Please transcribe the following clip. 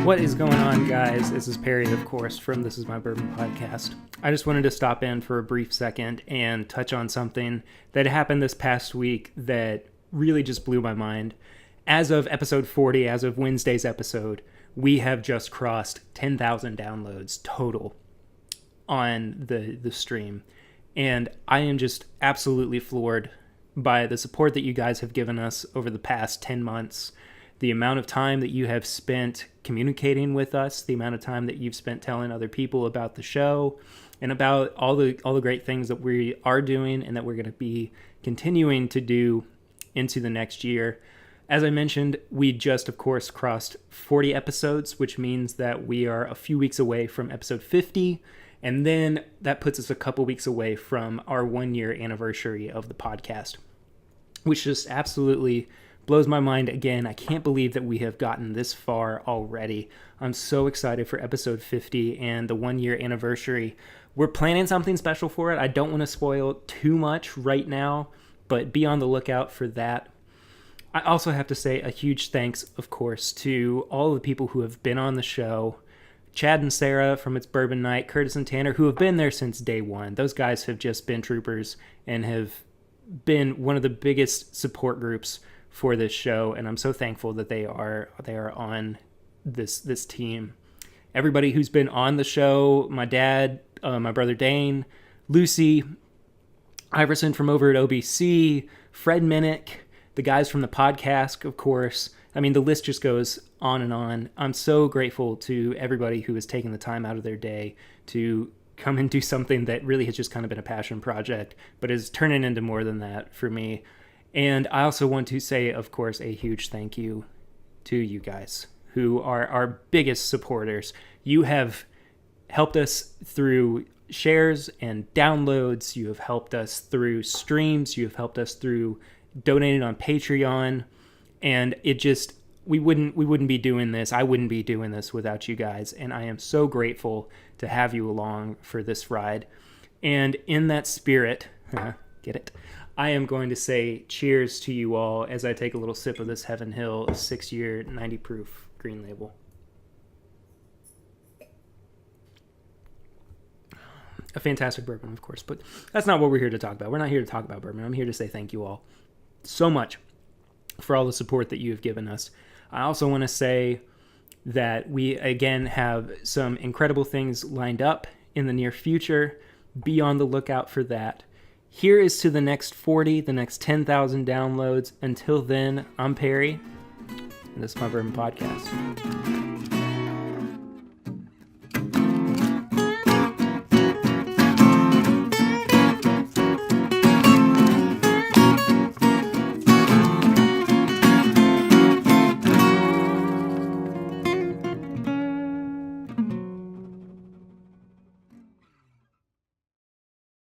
What is going on, guys? This is Perry, of course, from This Is My Bourbon podcast. I just wanted to stop in for a brief second and touch on something that happened this past week that really just blew my mind. As of episode 40, as of Wednesday's episode, we have just crossed 10,000 downloads total on the stream. And I am just absolutely floored by the support that you guys have given us over the past 10 months. The amount of time that you have spent communicating with us, the amount of time that you've spent telling other people about the show and about all the great things that we are doing and that we're going to be continuing to do into the next year. As I mentioned, we just, of course, crossed 40 episodes, which means that we are a few weeks away from episode 50. And then that puts us a couple weeks away from our 1-year anniversary of the podcast, which just absolutely blows my mind again. I can't believe that we have gotten this far already. I'm so excited for episode 50 and the 1-year anniversary. We're planning something special for it. I don't want to spoil too much right now, but be on the lookout for that. I also have to say a huge thanks, of course, to all the people who have been on the show. Chad and Sarah from It's Bourbon Night, Curtis and Tanner, who have been there since day one. Those guys have just been troopers and have been one of the biggest support groups for this show, and I'm so thankful that they are on this team. Everybody who's been on the show, my dad, my brother Dane, Lucy, Iverson from over at OBC, Fred Minnick, the guys from the podcast, of course. I mean, the list just goes on and on. I'm so grateful to everybody who has taken the time out of their day to come and do something that really has just kind of been a passion project, but is turning into more than that for me. And I also want to say, of course, a huge thank you to you guys who are our biggest supporters. You have helped us through shares and downloads. You have helped us through streams. You have helped us through donating on Patreon. And it just, we wouldn't be doing this. I wouldn't be doing this without you guys. And I am so grateful to have you along for this ride. And in that spirit, get it? I am going to say cheers to you all as I take a little sip of this Heaven Hill 6-year 90 proof green label. A fantastic bourbon, of course, but that's not what we're here to talk about. We're not here to talk about bourbon. I'm here to say thank you all so much for all the support that you have given us. I also want to say that we, again, have some incredible things lined up in the near future. Be on the lookout for that. Here is to the next 40, the next 10,000 downloads. Until then, I'm Perry, and this is my Bourbon Podcast.